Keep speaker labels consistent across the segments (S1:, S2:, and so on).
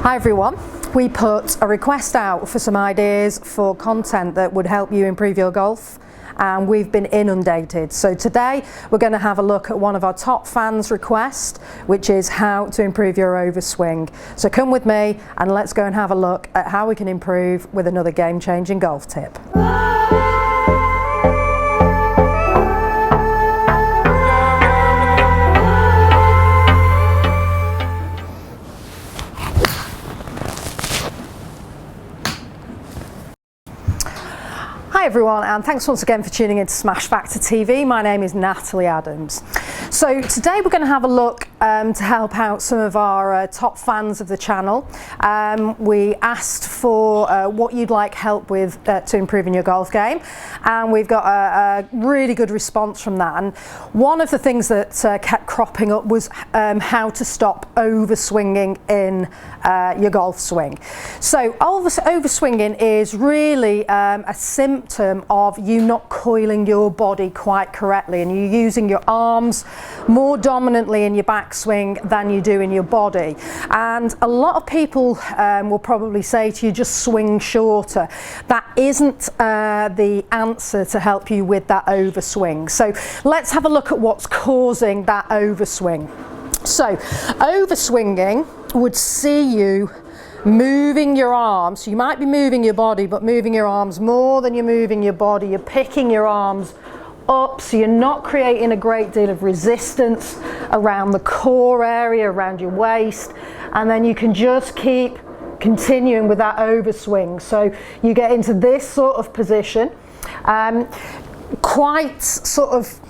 S1: Hi everyone, we put a request out for some ideas for content that would help you improve your golf, and we've been inundated. So today we're going to have a look at one of our top fans' requests, which is how to improve your overswing. So come with me and let's go and have a look at how we can improve with another game-changing golf tip. Hi everyone, and thanks once again for tuning in to Smash Factor TV. My name is Natalie Adams. So today we're going to have a look to help out some of our top fans of the channel. We asked for what you'd like help with to improving your golf game, and we've got a really good response from that. And one of the things that kept cropping up was how to stop overswinging in your golf swing. So overswinging is really a symptom of you not coiling your body quite correctly, and you're using your arms more dominantly in your backswing than you do in your body. And a lot of people will probably say to you, just swing shorter. That isn't the answer to help you with that overswing. So let's have a look at what's causing that overswing. So overswinging would see you moving your arms. So you might be moving your body, but moving your arms more than you're moving your body. You're picking your arms up, so you're not creating a great deal of resistance around the core area, around your waist, and then you can just keep continuing with that overswing. So you get into this sort of position. Quite sort of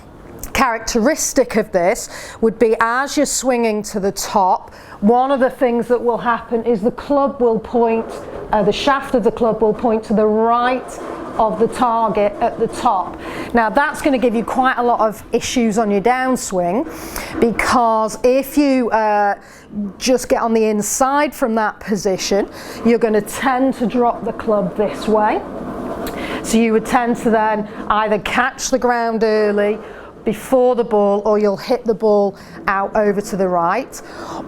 S1: characteristic of this would be as you're swinging to the top, one of the things that will happen is the club will point, the shaft of the club will point to the right of the target at the top. Now that's going to give you quite a lot of issues on your downswing, because if you just get on the inside from that position, you're going to tend to drop the club this way. So you would tend to then either catch the ground early before the ball, or you'll hit the ball out over to the right,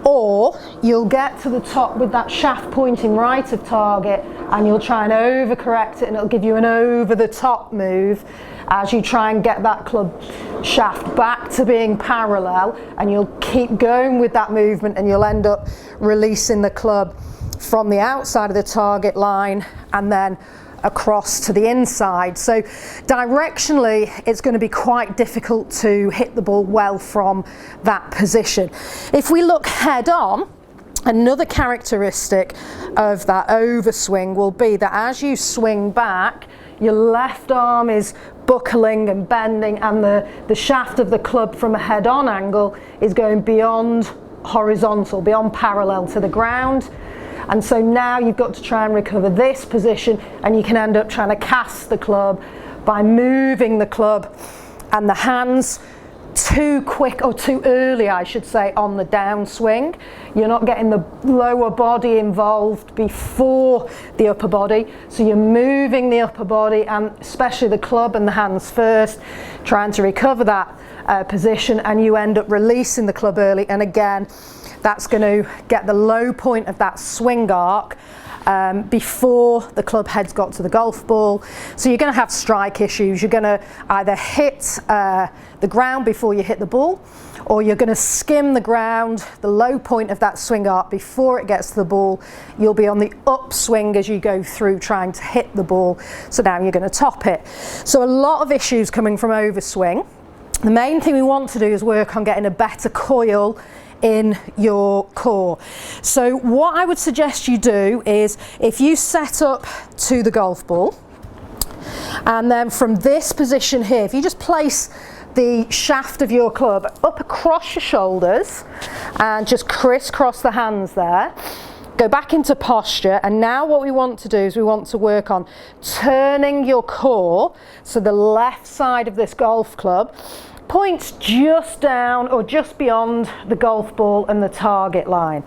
S1: or you'll get to the top with that shaft pointing right of target and you'll try and overcorrect it, and it'll give you an over the top move as you try and get that club shaft back to being parallel, and you'll keep going with that movement and you'll end up releasing the club from the outside of the target line and then across to the inside. So directionally it's going to be quite difficult to hit the ball well from that position. If we look head on, another characteristic of that overswing will be that as you swing back, your left arm is buckling and bending, and the shaft of the club from a head-on angle is going beyond horizontal, beyond parallel to the ground. And so now you've got to try and recover this position, and you can end up trying to cast the club by moving the club and the hands too quick, or too early I should say, on the downswing. You're not getting the lower body involved before the upper body, so you're moving the upper body and especially the club and the hands first, trying to recover that position, and you end up releasing the club early, and again that's going to get the low point of that swing arc before the club head's got to the golf ball. So you're going to have strike issues. You're going to either hit the ground before you hit the ball, or you're going to skim the ground, the low point of that swing arc, before it gets to the ball. You'll be on the upswing as you go through trying to hit the ball, so now you're going to top it. So a lot of issues coming from overswing. The main thing we want to do is work on getting a better coil in your core. So what I would suggest you do is, if you set up to the golf ball, and then from this position here, if you just place the shaft of your club up across your shoulders and just crisscross the hands there, go back into posture, and now what we want to do is we want to work on turning your core, so the left side of this golf club points just down or just beyond the golf ball and the target line.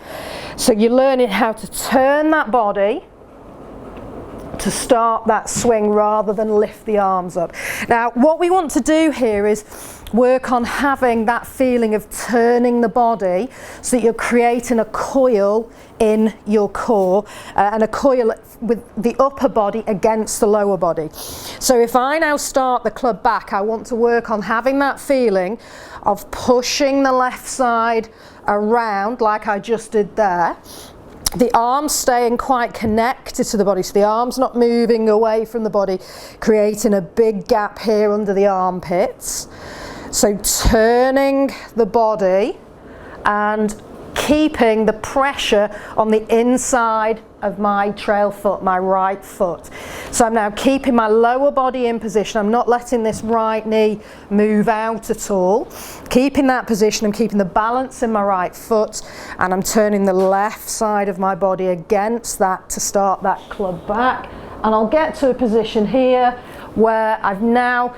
S1: So you're learning how to turn that body to start that swing rather than lift the arms up. Now what we want to do here is work on having that feeling of turning the body so that you're creating a coil in your core and a coil with the upper body against the lower body. So if I now start the club back, I want to work on having that feeling of pushing the left side around like I just did there. The arms staying quite connected to the body, so the arms not moving away from the body, creating a big gap here under the armpits. So turning the body and keeping the pressure on the inside of my trail foot, my right foot. So I'm now keeping my lower body in position. I'm not letting this right knee move out at all. Keeping that position, I'm keeping the balance in my right foot, and I'm turning the left side of my body against that to start that club back. And I'll get to a position here where I've now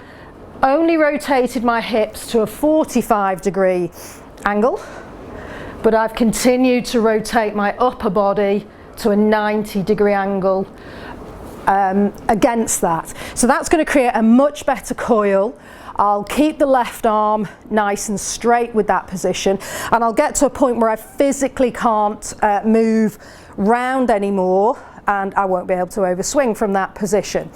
S1: only rotated my hips to a 45-degree angle, but I've continued to rotate my upper body to a 90-degree angle against that. So that's going to create a much better coil. I'll keep the left arm nice and straight with that position, and I'll get to a point where I physically can't move round anymore, and I won't be able to overswing from that position.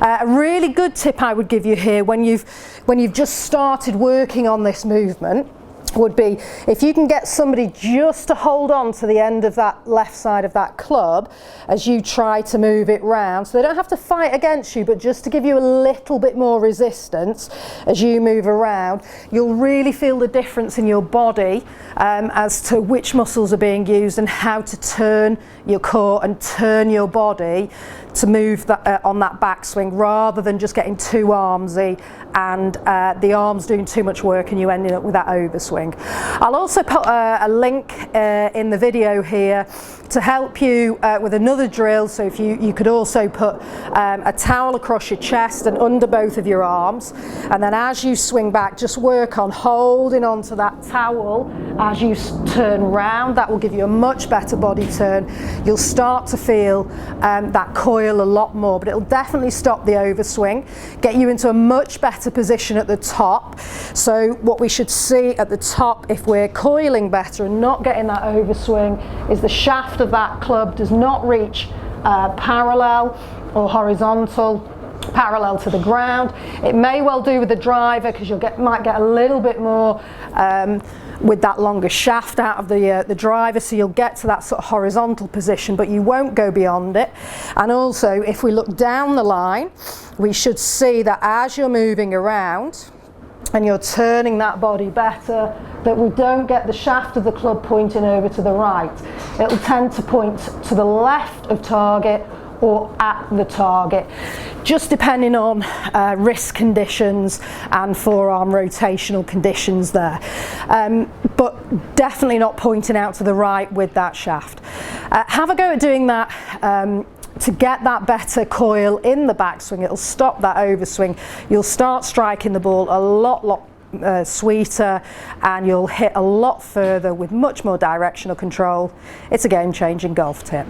S1: A really good tip I would give you here when you've just started working on this movement would be, if you can get somebody just to hold on to the end of that left side of that club as you try to move it round, so they don't have to fight against you, but just to give you a little bit more resistance as you move around, you'll really feel the difference in your body as to which muscles are being used and how to turn your core and turn your body to move that, on that backswing, rather than just getting too armsy and the arms doing too much work and you ending up with that overswing. I'll also put a link in the video here to help you with another drill. So if you could also put a towel across your chest and under both of your arms, and then as you swing back, just work on holding onto that towel as you turn round. That will give you a much better body turn. You'll start to feel that coil a lot more, but it'll definitely stop the overswing, get you into a much better position at the top. So what we should see at the top, if we're coiling better and not getting that overswing, is the shaft of that club does not reach parallel or horizontal, parallel to the ground. It may well do with the driver, because might get a little bit more with that longer shaft out of the driver, so you'll get to that sort of horizontal position, but you won't go beyond it. And also, if we look down the line, we should see that as you're moving around and you're turning that body better, that we don't get the shaft of the club pointing over to the right. It'll tend to point to the left of target or at the target, just depending on wrist conditions and forearm rotational conditions there. But definitely not pointing out to the right with that shaft. Have a go at doing that to get that better coil in the backswing. It'll stop that overswing. You'll start striking the ball a lot sweeter, and you'll hit a lot further with much more directional control. It's a game-changing golf tip.